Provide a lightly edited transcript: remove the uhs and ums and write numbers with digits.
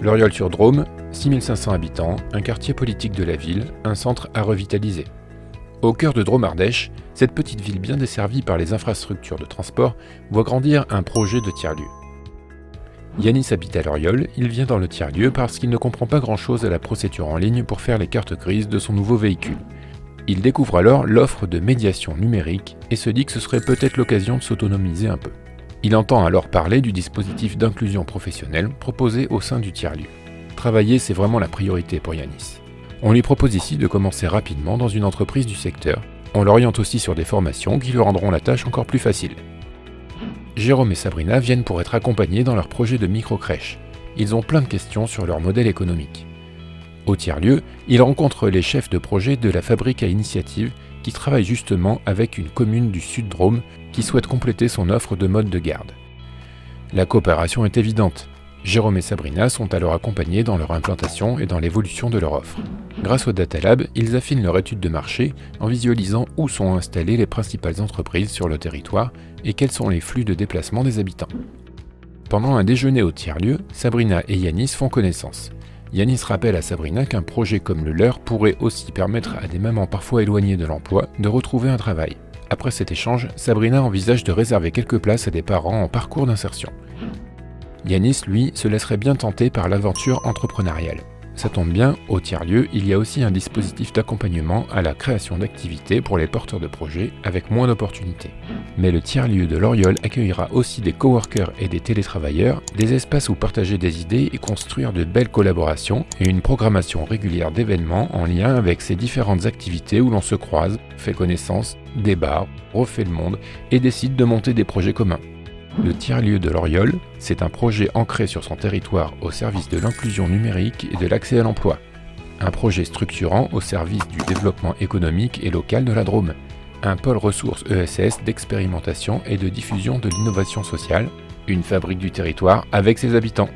L'Oriol-sur-Drôme, 6500 habitants, un quartier politique de la ville, un centre à revitaliser. Au cœur de Drôme-Ardèche, cette petite ville bien desservie par les infrastructures de transport voit grandir un projet de tiers-lieu. Yanis habite à l'Oriol, il vient dans le tiers-lieu parce qu'il ne comprend pas grand-chose à la procédure en ligne pour faire les cartes grises de son nouveau véhicule. Il découvre alors l'offre de médiation numérique et se dit que ce serait peut-être l'occasion de s'autonomiser un peu. Il entend alors parler du dispositif d'inclusion professionnelle proposé au sein du tiers-lieu. Travailler, c'est vraiment la priorité pour Yanis. On lui propose ici de commencer rapidement dans une entreprise du secteur. On l'oriente aussi sur des formations qui lui rendront la tâche encore plus facile. Jérôme et Sabrina viennent pour être accompagnés dans leur projet de micro-crèche. Ils ont plein de questions sur leur modèle économique. Au tiers-lieu, ils rencontrent les chefs de projet de la fabrique à initiative qui travaille justement avec une commune du Sud-Drôme qui souhaite compléter son offre de mode de garde. La coopération est évidente. Jérôme et Sabrina sont alors accompagnés dans leur implantation et dans l'évolution de leur offre. Grâce au Data Lab, ils affinent leur étude de marché en visualisant où sont installées les principales entreprises sur le territoire et quels sont les flux de déplacement des habitants. Pendant un déjeuner au tiers-lieu, Sabrina et Yanis font connaissance. Yanis rappelle à Sabrina qu'un projet comme le leur pourrait aussi permettre à des mamans parfois éloignées de l'emploi de retrouver un travail. Après cet échange, Sabrina envisage de réserver quelques places à des parents en parcours d'insertion. Yanis, lui, se laisserait bien tenter par l'aventure entrepreneuriale. Ça tombe bien, au tiers-lieu, il y a aussi un dispositif d'accompagnement à la création d'activités pour les porteurs de projets avec moins d'opportunités. Mais le tiers-lieu de l'Oriol accueillera aussi des coworkers et des télétravailleurs, des espaces où partager des idées et construire de belles collaborations et une programmation régulière d'événements en lien avec ces différentes activités où l'on se croise, fait connaissance, débat, refait le monde et décide de monter des projets communs. Le tiers-lieu de l'Oriol, c'est un projet ancré sur son territoire au service de l'inclusion numérique et de l'accès à l'emploi. Un projet structurant au service du développement économique et local de la Drôme. Un pôle ressources ESS d'expérimentation et de diffusion de l'innovation sociale. Une fabrique du territoire avec ses habitants.